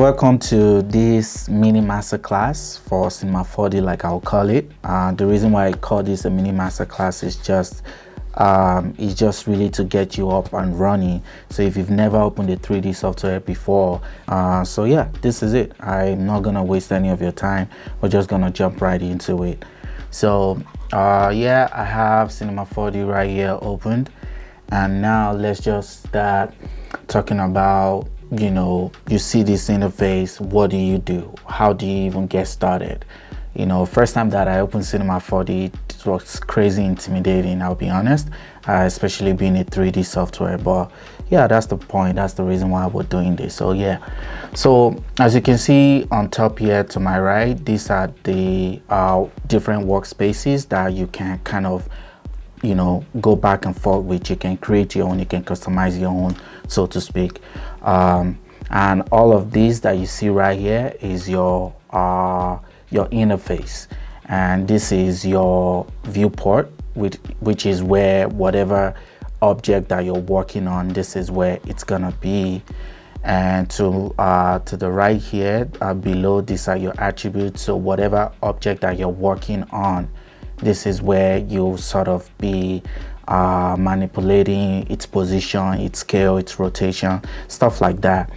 Welcome to this mini master class for Cinema 4D, like I'll call it. The reason why I call this a mini master class is just really to get you up and running. So if you've never opened a 3D software before, so yeah, this is it. I'm not gonna waste any of your time. We're just gonna jump right into it. So yeah, I have Cinema 4D right here opened, and now let's just start talking about, you see this interface. What do? How do you even get started? First time that I opened Cinema 4D, it was crazy intimidating, I'll be honest, especially being a 3D software. But yeah, that's the point. That's the reason why we're doing this. So yeah, so as you can see on top here to my right, these are the different workspaces that you can kind of go back and forth with. You can create your own, you can customize your own, so to speak. And all of these that you see right here is your interface, and this is your viewport, which is where whatever object that you're working on, this is where it's gonna be. And to the right here, below, these are your attributes. So whatever object that you're working on, this is where you'll sort of be manipulating its position, its scale, its rotation, stuff like that.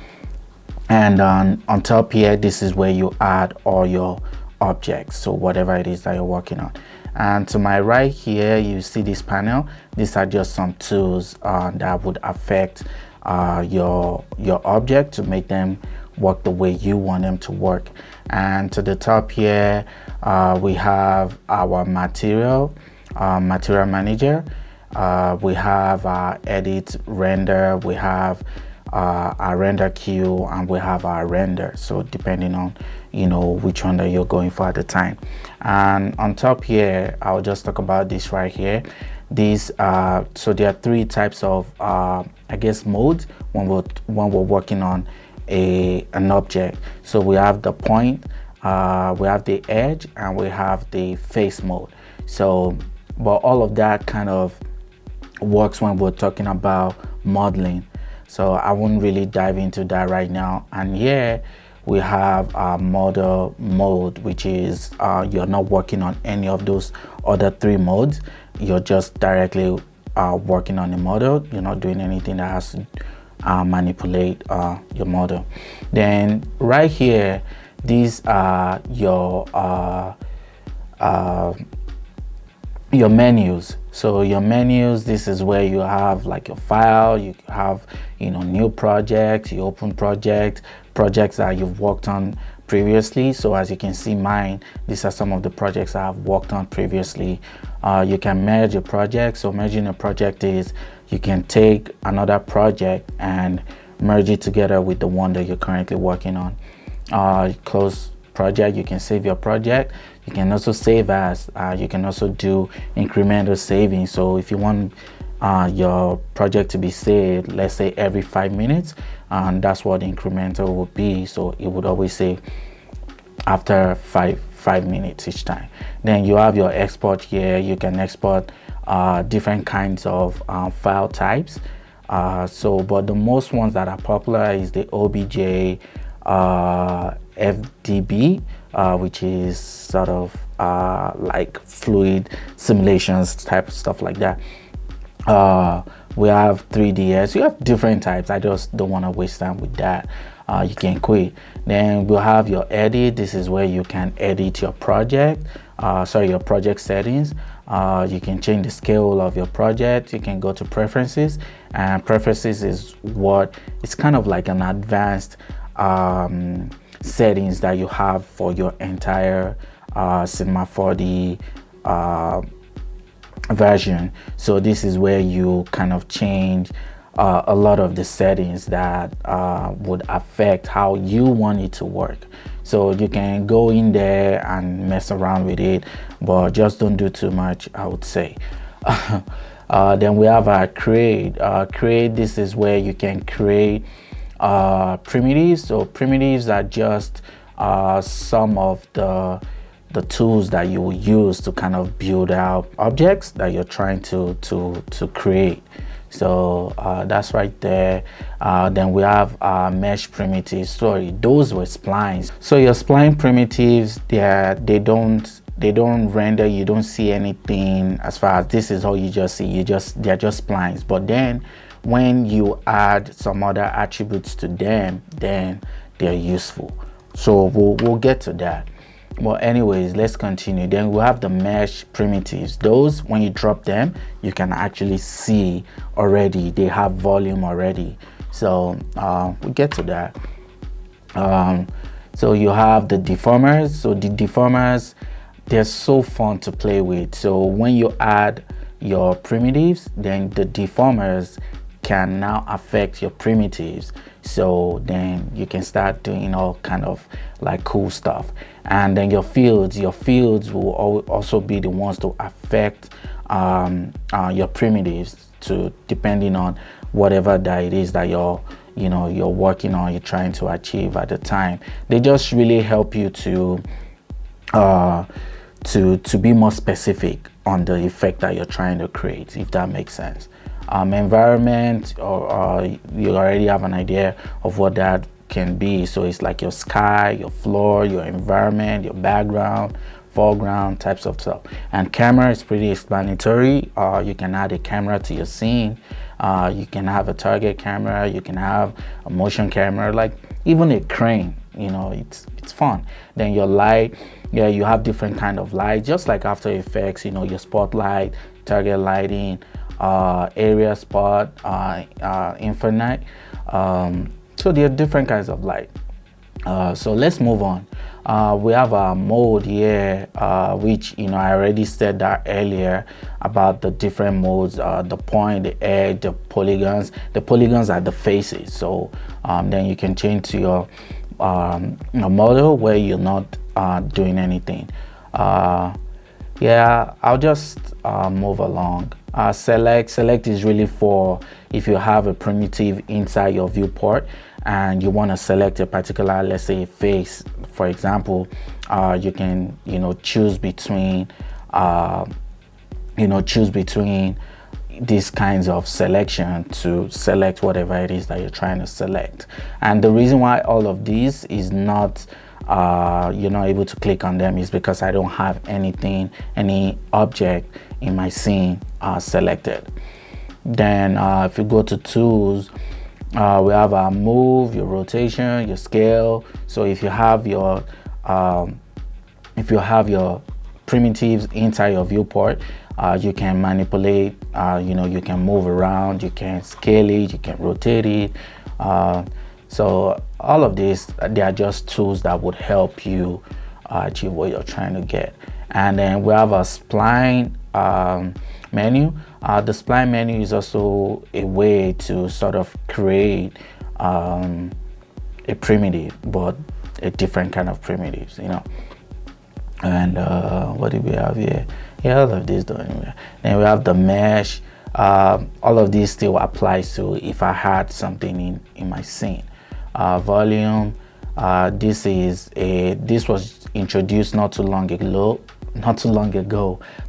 And on top here, this is where you add all your objects, so whatever it is that you're working on. And to my right here, you see this panel. These are just some tools that would affect your object to make them work the way you want them to work. And to the top here, we have our material manager. We have our edit, render, we have our render queue, and we have our render, so depending on which one that you're going for at the time. And on top here, I'll just talk about this right here. These so there are three types of I guess modes when we're working on an object. So we have the point, we have the edge, and we have the face mode. So but all of that kind of works when we're talking about modeling, so I won't really dive into that right now. And here we have our model mode, which is you're not working on any of those other three modes. You're just directly working on the model. You're not doing anything that has to manipulate your model. Then right here, these are your menus. So your menus, this is where you have like your file, you have new projects, you open projects that you've worked on previously. So as you can see mine, these are some of the projects I've worked on previously. You can merge a project. So merging a project is you can take another project and merge it together with the one that you're currently working on. Close project, you can save your project. You can also save as, you can also do incremental saving. So if you want your project to be saved, let's say every 5 minutes, and that's what the incremental would be. So it would always save after five minutes each time. Then you have your export here. You can export different kinds of file types. But the most ones that are popular is the OBJ, FDB, which is sort of like fluid simulations type of stuff like that. We have 3ds. You have different types. I just don't want to waste time with that. You can quit. Then we'll have your edit. This is where you can edit your project, your project settings. You can change the scale of your project. You can go to preferences, and preferences is it's kind of like an advanced settings that you have for your entire Cinema 4D version. So this is where you kind of change a lot of the settings that would affect how you want it to work. So you can go in there and mess around with it, but just don't do too much, I would say. Then we have our create. This is where you can create primitives. So primitives are just some of the tools that you will use to kind of build out objects that you're trying to create. So that's right there. Then we have mesh primitives. Sorry, those were splines. So your spline primitives, they don't render, you don't see anything. As far as this is all you just see, they're just splines. But then when you add some other attributes to them, then they're useful. So we'll get to that. Well, anyways, let's continue. Then we'll have the mesh primitives. Those, when you drop them, you can actually see already they have volume already. So we'll get to that. So you have the deformers. So the deformers, they're so fun to play with. So when you add your primitives, then the deformers can now affect your primitives. So then you can start doing all kind of like cool stuff. And then your fields will also be the ones to affect your primitives, to depending on whatever that it is that you're working on, you're trying to achieve at the time. They just really help you to be more specific on the effect that you're trying to create, if that makes sense. Environment, or you already have an idea of what that can be. So it's like your sky, your floor, your environment, your background, foreground, types of stuff. And camera is pretty explanatory. You can add a camera to your scene. You can have a target camera, you can have a motion camera, like even a crane. It's fun. Then your light, you have different kind of light, just like After Effects. Your spotlight, target lighting, area spot, infinite. So there are different kinds of light. So let's move on. We have a mode here, which I already said that earlier about the different modes, the point, the edge, the polygons. The polygons are the faces. So then you can change to your model where you're not doing anything. I'll just move along. Select is really for if you have a primitive inside your viewport and you want to select a particular, let's say, face, for example. You can choose between these kinds of selection to select whatever it is that you're trying to select. And the reason why all of these is not you're not able to click on them is because I don't have any object in my scene selected. Then if you go to tools, we have our move, your rotation, your scale. So if you have your primitives inside your viewport, you can manipulate, you can move around, you can scale it, you can rotate it. So all of these, they are just tools that would help you achieve what you're trying to get. And then we have a spline menu. The spline menu is also a way to sort of create a primitive, but a different kind of primitives, And what do we have here? All of these don't anyway. Then we have the mesh. All of these still applies to if I had something in my scene. Volume. This was introduced not too long ago.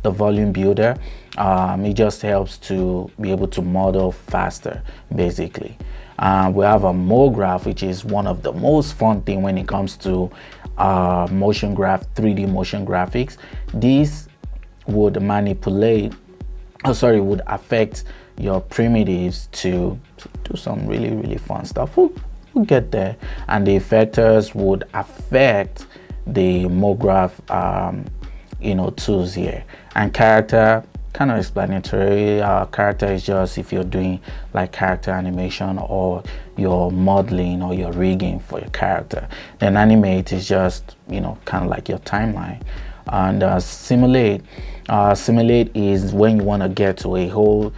The volume builder. It just helps to be able to model faster, basically. We have a MoGraph, which is one of the most fun thing when it comes to 3D motion graphics. These would would affect your primitives to do some really fun stuff. We'll get there. And the effectors would affect the MoGraph tools here. And character, kind of explanatory. Character is just if you're doing like character animation or you're modeling or you're rigging for your character. Then animate is just kind of like your timeline. And simulate is when you want to get to a whole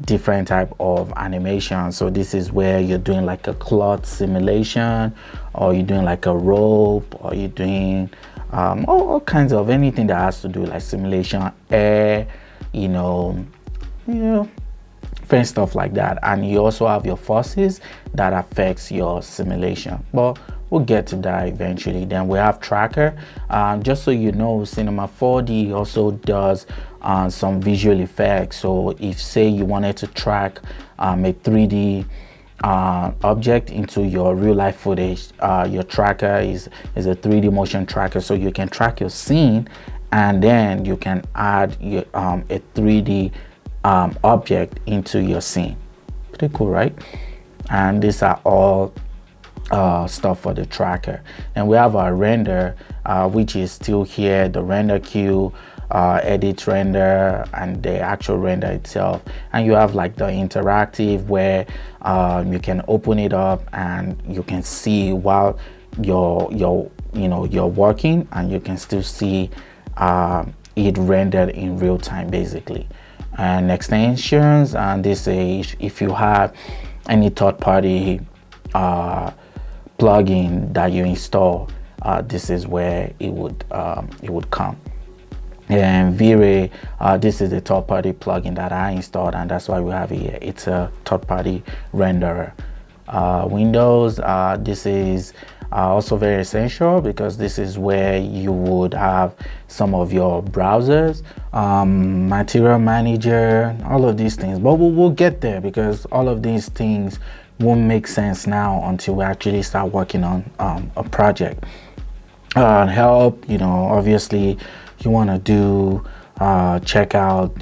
different type of animation. So this is where you're doing like a cloth simulation, or you're doing like a rope, or you're doing all kinds of anything that has to do like simulation, air, different stuff like that. And you also have your forces that affects your simulation, but we'll get to that eventually. Then we have tracker. Just so you know, Cinema 4D also does some visual effects. So if say you wanted to track a 3D object into your real life footage, your tracker is a 3D motion tracker, so you can track your scene and then you can add your, a 3D object into your scene. Pretty cool, right? And these are all stuff for the tracker. And we have our render, which is still here, the render queue, edit render, and the actual render itself. And you have like the interactive where you can open it up and you can see while you're working, and you can still see it rendered in real time basically. And extensions, and this is if you have any third-party plugin that you install, this is where it would come. And V-Ray, this is a third-party plugin that I installed, and that's why we have it here. It's a third-party renderer. Windows, this is also very essential because this is where you would have some of your browsers, material manager, all of these things. But we'll get there because all of these things won't make sense now until we actually start working on a project. Help, obviously you want to do check out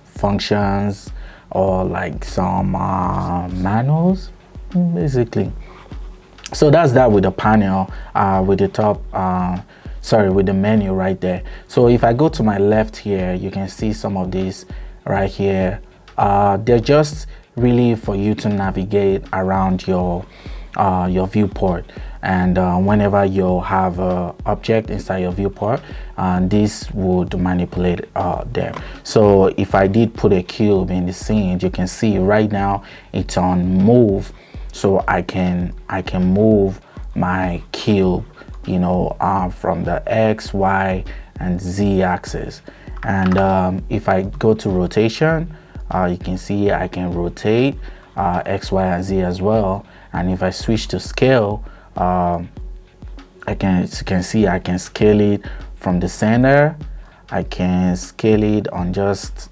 functions or like some manuals basically. So that's that with the panel, with the top with the menu right there. So if I go to my left here, you can see some of these right here. They're just really for you to navigate around your viewport, and whenever you have an object inside your viewport, this would manipulate them. So if I did put a cube in the scene, you can see right now it's on move, so I can move my cube from the X, Y, and Z axis. And if I go to rotation, you can see I can rotate X, Y, and Z as well. And if I switch to scale, you can see I can scale it from the center. I can scale it on just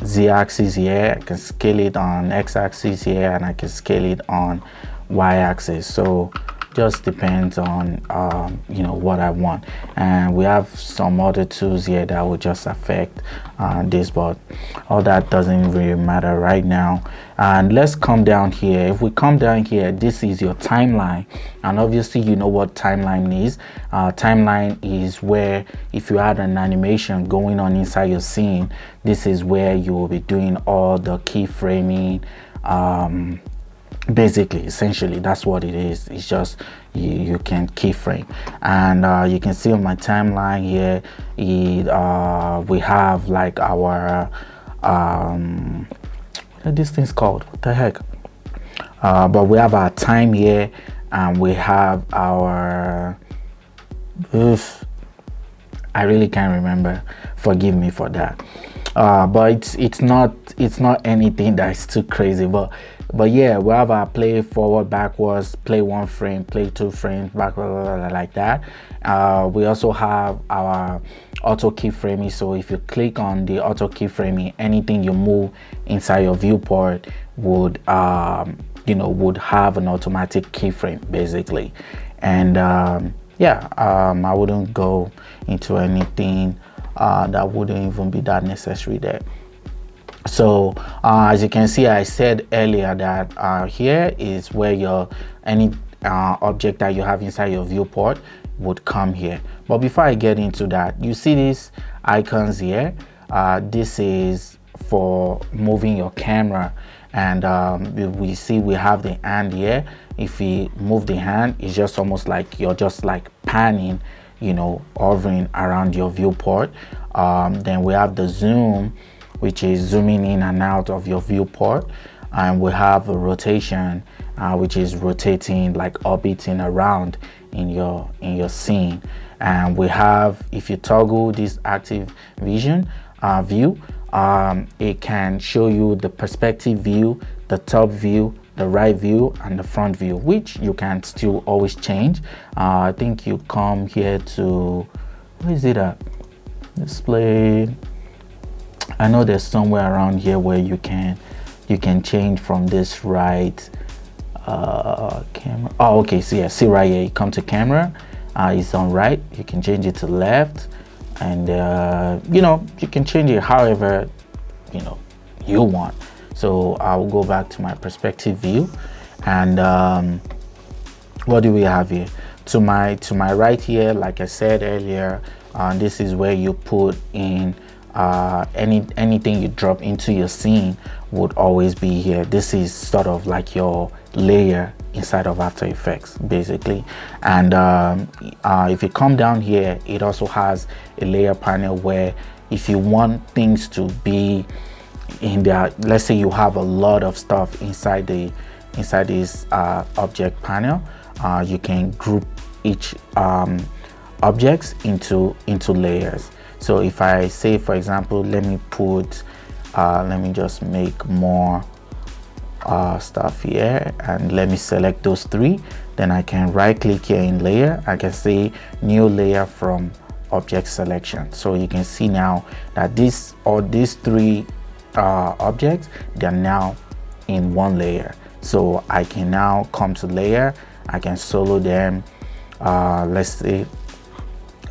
Z axis here. I can scale it on X axis here, and I can scale it on Y axis. So just depends on what I want. And we have some other tools here that will just affect this, but all that doesn't really matter right now. And let's come down here. If we come down here, this is your timeline, and obviously you know what timeline is. Timeline is where if you had an animation going on inside your scene, this is where you will be doing all the keyframing. Basically, essentially, that's what it is. It's just you can keyframe, and you can see on my timeline here, we have like our what are these things called? What the heck? But we have our time here, and we have our I really can't remember. Forgive me for that. But it's not anything that's too crazy. But yeah, we have our play forward, backwards, play 1 frame, play 2 frames, back, like that. We also have our auto keyframing. So if you click on the auto keyframing, anything you move inside your viewport would would have an automatic keyframe basically. And I wouldn't go into anything that wouldn't even be that necessary there. So as you can see, I said earlier that here is where any object that you have inside your viewport would come here. But before I get into that, you see these icons here. This is for moving your camera, and we see we have the hand here. If we move the hand, it's just almost like you're just like panning, hovering around your viewport. Then we have the zoom, which is zooming in and out of your viewport, and we have a rotation, which is rotating, like orbiting around in your scene. And we have, if you toggle this active vision view, it can show you the perspective view, the top view, the right view and the front view, which you can still always change. I think you come here to, where is it at? Display. I know there's somewhere around here where you can change from this right camera. Oh, okay, so yeah, see right here, you come to camera, it's on right, you can change it to left, and you know, you can change it however you know you want. So I'll go back to my perspective view, and what do we have here? To my right here, like I said earlier, this is where you put in anything you drop into your scene would always be here. This is sort of like your layer inside of After Effects basically. And if you come down here, it also has a layer panel where if you want things to be in there, let's say you have a lot of stuff inside this object panel, you can group each objects into layers. So if I say, for example, let me just make more stuff here, and let me select those three. Then I can right click here in layer. I can say new layer from object selection. So you can see now that these three objects, they're now in one layer. So I can now come to layer, I can solo them. Let's say,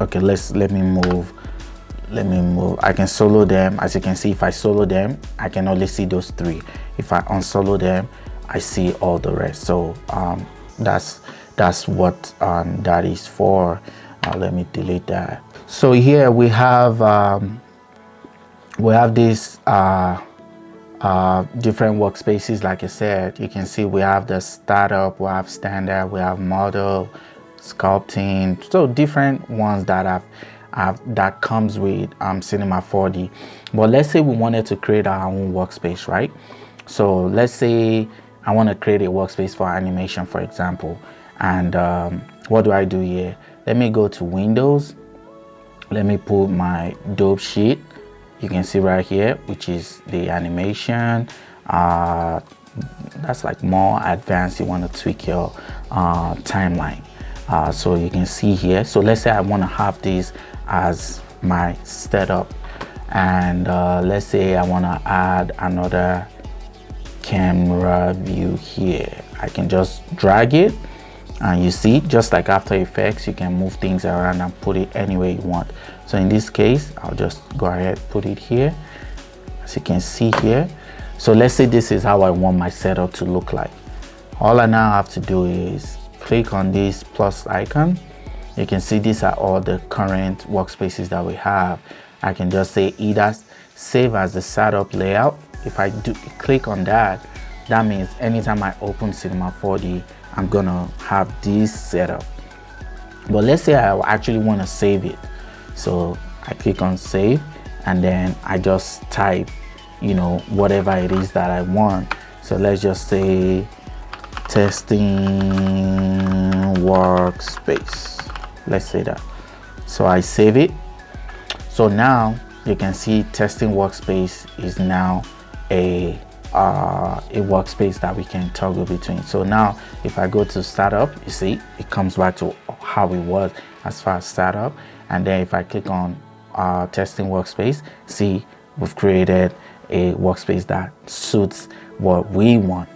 okay, let me move. I can solo them. As you can see, if I solo them, I can only see those three. If I unsolo them, I see all the rest. So that's what that is for. Let me delete that. So here we have these different workspaces. Like I said, you can see we have the startup, we have standard, we have model, sculpting. So different ones that that comes with Cinema 4D. But let's say we wanted to create our own workspace, right? So let's say I want to create a workspace for animation, for example. And what do I do here? Let me go to Windows. Let me put my dope sheet. You can see right here, which is the animation. That's like more advanced. You want to tweak your timeline. So you can see here. So let's say I want to have this as my setup, and let's say I want to add another camera view here. I can just drag it, and you see, just like After Effects, you can move things around and put it anywhere you want. So in this case, I'll just go ahead, put it here, as you can see here. So let's say this is how I want my setup to look like. All I now have to do is click on this plus icon. You can see these are all the current workspaces that we have. I can just say either save as the setup layout. If I do click on that, that means anytime I open Cinema 4D, I'm gonna have this setup. But let's say I actually want to save it. So I click on save, and then I just type, you know, whatever it is that I want. So let's just say testing workspace. Let's say that. So I save it. So now you can see testing workspace is now a workspace that we can toggle between. So now if I go to startup, you see it comes back to how it was as far as startup. And then if I click on testing workspace, see we've created a workspace that suits what we want,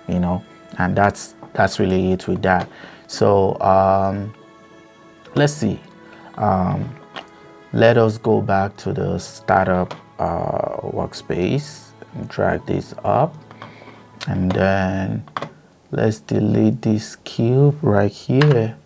you know, and that's really it with that. So let's see, let us go back to the startup workspace and drag this up, and then let's delete this cube right here.